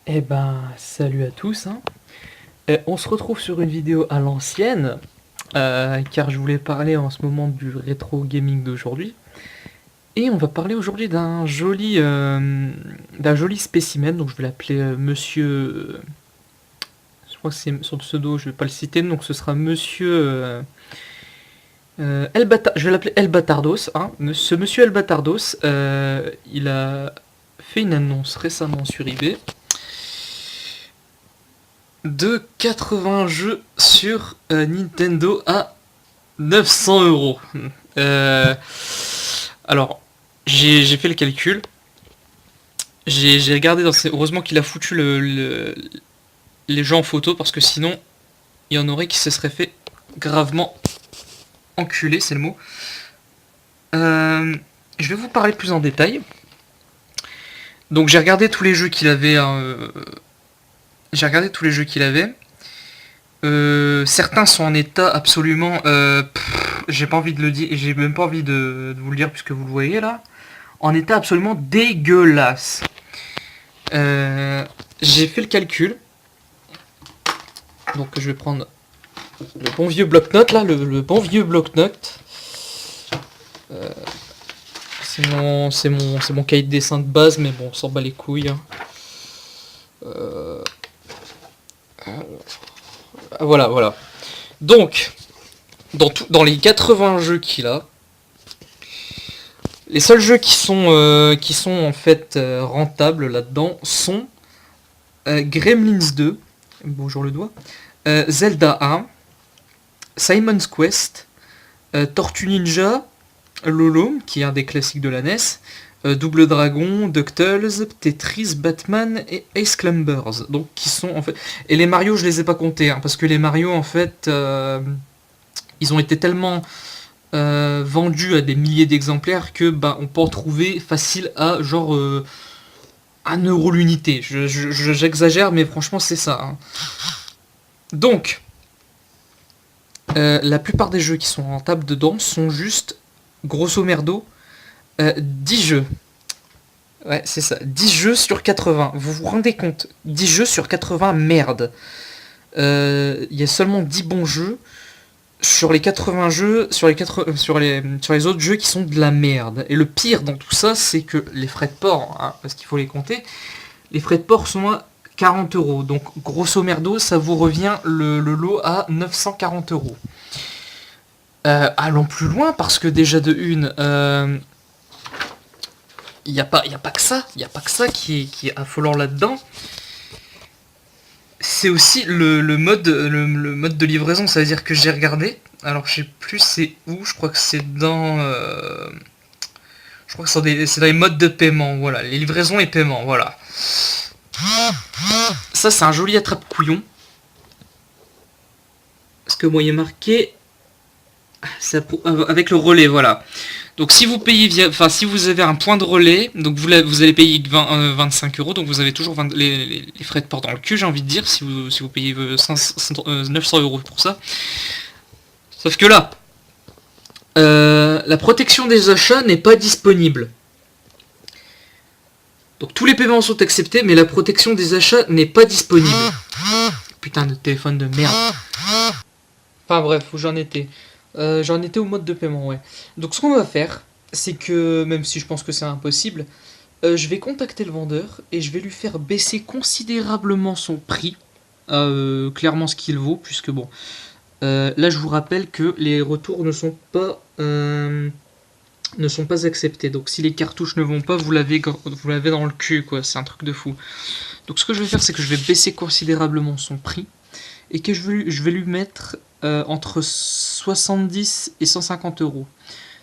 Eh ben, salut à tous, hein. On se retrouve sur une vidéo à l'ancienne, car je voulais parler en ce moment du rétro gaming d'aujourd'hui. Et on va parler aujourd'hui d'un joli spécimen, donc je vais l'appeler Monsieur. Je crois que c'est son pseudo, je vais pas le citer, donc ce sera Monsieur je vais l'appeler El Batardos, hein. Ce Monsieur El Batardos, il a fait une annonce récemment sur eBay de 80 jeux sur Nintendo à 900 €. Euh, alors, j'ai fait le calcul. J'ai regardé dans ses... Heureusement qu'il a foutu les gens en photo parce que sinon, il y en aurait qui se seraient fait gravement enculer, c'est le mot. Je vais vous parler plus en détail. Donc j'ai regardé tous les jeux qu'il avait. J'ai regardé tous les jeux qu'il avait. Certains sont en état absolument. J'ai pas envie de le dire, j'ai même pas envie de vous le dire puisque vous le voyez là. En état absolument dégueulasse. J'ai fait le calcul. Donc je vais prendre le bon vieux bloc-notes là, le bon vieux bloc-notes. C'est mon cahier de dessin de base, mais bon, on s'en bat les couilles, hein. Voilà. Donc, dans les 80 jeux qu'il a, les seuls jeux qui sont en fait rentables là-dedans sont Gremlins 2, bonjour le doigt, Zelda 1, Simon's Quest, Tortue Ninja, Lolo, qui est un des classiques de la NES, Double Dragon, DuckTales, Tetris, Batman et Ace Climbers. Donc qui sont en fait... Et les Mario, je les ai pas comptés, hein, parce que les Mario, en fait, ils ont été tellement vendus à des milliers d'exemplaires que on peut en trouver facile à genre 1 € l'unité. J'exagère, mais franchement, c'est ça, hein. Donc, la plupart des jeux qui sont rentables dedans sont juste, grosso merdo, 10 jeux. Ouais, c'est ça. 10 jeux sur 80. Vous vous rendez compte? 10 jeux sur 80, merde. Il y a seulement 10 bons jeux sur les 80 jeux, sur les autres jeux qui sont de la merde. Et le pire dans tout ça, c'est que les frais de port, hein, parce qu'il faut les compter, les frais de port sont à 40 €. Donc, grosso merdo, ça vous revient le lot à 940 €. Allons plus loin, parce que déjà de une, il n'y a pas que ça. Il n'y a pas que ça qui est affolant là-dedans. C'est aussi le mode de livraison. Ça veut dire que j'ai regardé. Alors, je sais plus c'est où. Je crois que c'est dans... je crois que c'est dans les modes de paiement. Voilà, les livraisons et paiements. Voilà. Ça, c'est un joli attrape-couillon. Parce que moi, il est marqué... avec le relais, voilà. Donc si vous payez si vous avez un point de relais, donc vous allez payer 25 €, donc vous avez toujours les frais de port dans le cul, j'ai envie de dire, si vous payez 900 € pour ça. Sauf que là, la protection des achats n'est pas disponible. Donc tous les paiements sont acceptés, mais la protection des achats n'est pas disponible. Putain de téléphone de merde. Enfin bref, où j'en étais. J'en étais au mode de paiement, ouais. Donc ce qu'on va faire, c'est que, même si je pense que c'est impossible, je vais contacter le vendeur et je vais lui faire baisser considérablement son prix, clairement ce qu'il vaut, puisque bon, là je vous rappelle que les retours ne sont pas acceptés. Donc si les cartouches ne vont pas, vous l'avez dans le cul, quoi. C'est un truc de fou. Donc ce que je vais faire, c'est que je vais baisser considérablement son prix et que je vais lui mettre entre 70 et 150 €.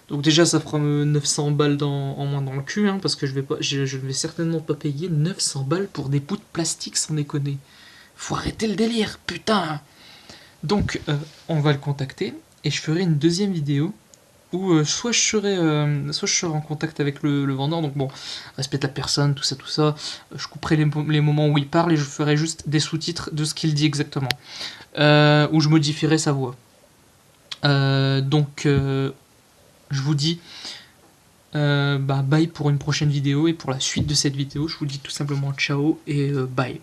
Donc déjà ça fera 900 balles en moins dans le cul, hein, parce que je ne vais certainement pas payer 900 balles pour des bouts de plastique, sans déconner. Faut arrêter le délire, putain. Donc on va le contacter et je ferai une deuxième vidéo où soit je serai en contact avec le vendeur, donc bon, respecte la personne, tout ça, je couperai les moments où il parle et je ferai juste des sous-titres de ce qu'il dit exactement, où je modifierai sa voix. Donc je vous dis bye pour une prochaine vidéo, et pour la suite de cette vidéo je vous dis tout simplement ciao et bye.